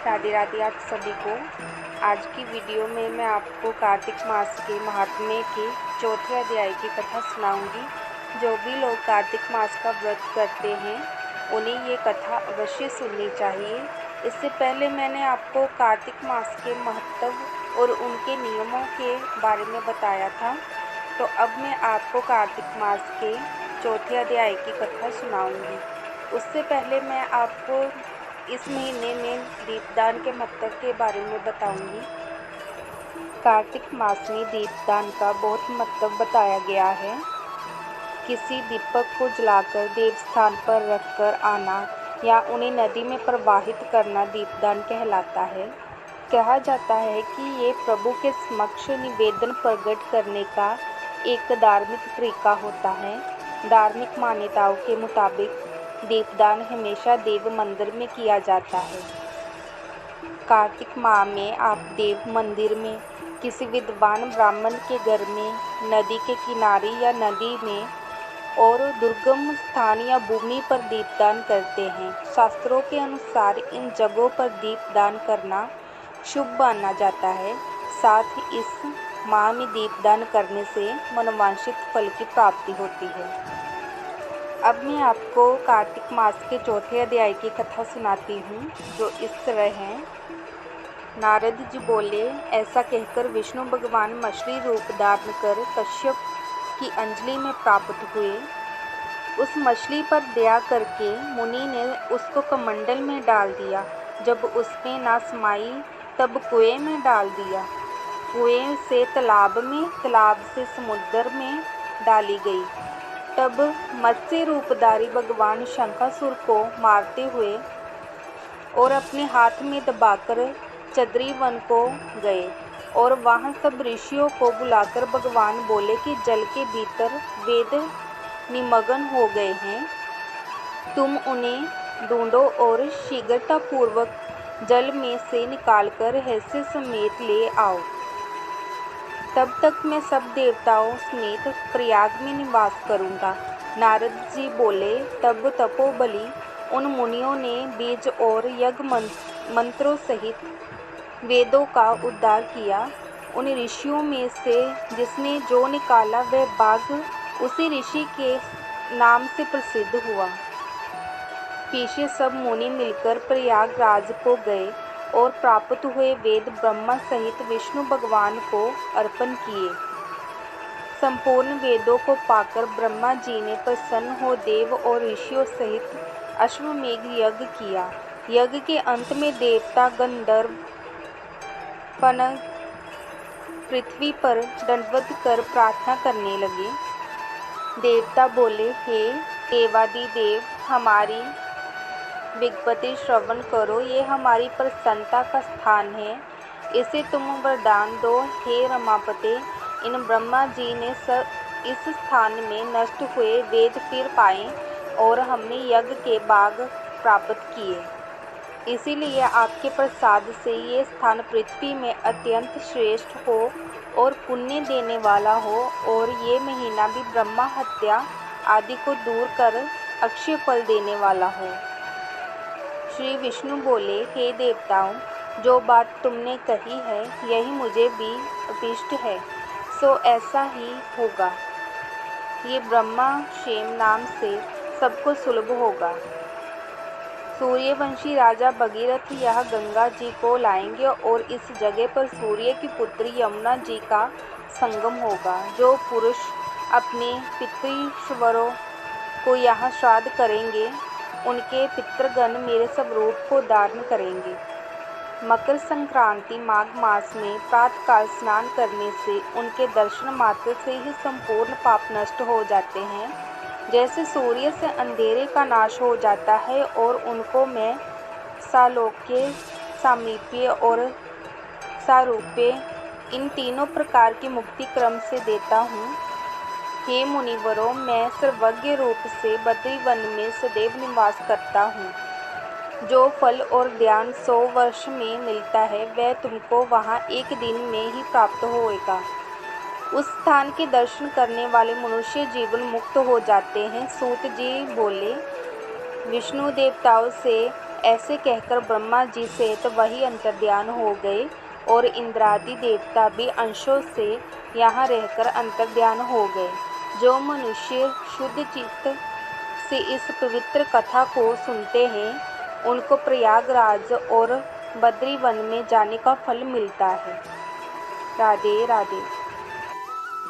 राधे राधे आप सभी को। आज की वीडियो में मैं आपको कार्तिक मास के महात्म्य के चौथे अध्याय की कथा सुनाऊंगी। जो भी लोग कार्तिक मास का व्रत करते हैं उन्हें ये कथा अवश्य सुननी चाहिए। इससे पहले मैंने आपको कार्तिक मास के महत्व और उनके नियमों के बारे में बताया था, तो अब मैं आपको कार्तिक मास के चौथे अध्याय की कथा सुनाऊंगी। उससे पहले मैं आपको इस महीने में दीपदान के महत्व के बारे में बताऊंगी। कार्तिक मास में दीपदान का बहुत महत्व बताया गया है। किसी दीपक को जलाकर देव स्थान पर रखकर आना या उन्हें नदी में प्रवाहित करना दीपदान कहलाता है। कहा जाता है कि ये प्रभु के समक्ष निवेदन प्रकट करने का एक धार्मिक तरीका होता है। धार्मिक मान्यताओं के मुताबिक दीपदान हमेशा देव मंदिर में किया जाता है। कार्तिक माह में आप देव मंदिर में, किसी विद्वान ब्राह्मण के घर में, नदी के किनारे या नदी में और दुर्गम स्थान या भूमि पर दीपदान करते हैं। शास्त्रों के अनुसार इन जगहों पर दीपदान करना शुभ माना जाता है। साथ ही इस माह में दीपदान करने से मनोवांछित फल की प्राप्ति होती है। अब मैं आपको कार्तिक मास के चौथे अध्याय की कथा सुनाती हूँ, जो इस तरह है। नारद जी बोले, ऐसा कहकर विष्णु भगवान मछली रूप धारण कर कश्यप की अंजलि में प्राप्त हुए। उस मछली पर दया करके मुनि ने उसको कमंडल में डाल दिया। जब उसमें ना समाई तब कुएं में डाल दिया। कुएं से तालाब में, तालाब से समुद्र में डाली गई। तब मत्स्य रूपधारी भगवान शंखासुर को मारते हुए और अपने हाथ में दबाकर चद्री वन को गए और वहां सब ऋषियों को बुलाकर भगवान बोले कि जल के भीतर वेद निमग्न हो गए हैं, तुम उन्हें ढूंढो और शीघ्रतापूर्वक जल में से निकालकर रहस्य समेत ले आओ। तब तक मैं सब देवताओं समेत प्रयाग में निवास करूंगा। नारद जी बोले, तब तपोबली उन मुनियों ने बीज और यज्ञ मंत्रों सहित वेदों का उद्धार किया। उन ऋषियों में से जिसने जो निकाला वह बाघ उसी ऋषि के नाम से प्रसिद्ध हुआ। पीछे सब मुनि मिलकर प्रयागराज को गए और प्राप्त हुए वेद ब्रह्मा सहित विष्णु भगवान को अर्पण किए। संपूर्ण वेदों को पाकर ब्रह्मा जी ने प्रसन्न हो देव और ऋषियों सहित अश्वमेघ यज्ञ किया। यज्ञ के अंत में देवता गंधर्व पनग पृथ्वी पर दंडवत कर प्रार्थना करने लगे। देवता बोले, हे देवादिदेव, हमारी विज्ञप्ति श्रवण करो। ये हमारी प्रसन्नता का स्थान है, इसे तुम वरदान दो। हे रमापते, इन ब्रह्मा जी ने इस स्थान में नष्ट हुए वेद फिर पाए और हमने यज्ञ के भाग प्राप्त किए। इसीलिए आपके प्रसाद से ये स्थान पृथ्वी में अत्यंत श्रेष्ठ हो और पुण्य देने वाला हो, और ये महीना भी ब्रह्मा हत्या आदि को दूर कर अक्षय फल देने वाला हो। श्री विष्णु बोले, हे देवताओं, जो बात तुमने कही है यही मुझे भी अभिष्ट है, सो ऐसा ही होगा। ये ब्रह्मा क्षेम नाम से सबको सुलभ होगा। सूर्यवंशी राजा भगीरथ यह गंगा जी को लाएंगे और इस जगह पर सूर्य की पुत्री यमुना जी का संगम होगा। जो पुरुष अपने पितृश्वरों को यहाँ श्राद्ध करेंगे, उनके पितृगण मेरे स्वरूप को धारण करेंगे। मकर संक्रांति माघ मास में प्रातःकाल स्नान करने से उनके दर्शन मात्र से ही संपूर्ण पाप नष्ट हो जाते हैं। जैसे सूर्य से अंधेरे का नाश हो जाता है, और उनको मैं सालोक्य, सामीप्य और सारूप्य इन तीनों प्रकार की मुक्ति क्रम से देता हूँ। हे मुनिवरों, मैं सर्वज्ञ रूप से बद्रीवन में सदैव निवास करता हूँ। जो फल और ध्यान 100 वर्ष में मिलता है वह तुमको वहाँ एक दिन में ही प्राप्त होएगा। उस स्थान के दर्शन करने वाले मनुष्य जीवन मुक्त हो जाते हैं। सूत जी बोले, विष्णु देवताओं से ऐसे कहकर ब्रह्मा जी सहित वही अंतर्ध्यान हो गए और इंद्रादि देवता भी अंशों से यहाँ रहकर अंतर्ध्यान हो गए। जो मनुष्य शुद्ध चित्त से इस पवित्र कथा को सुनते हैं उनको प्रयागराज और बद्री वन में जाने का फल मिलता है। राधे राधे।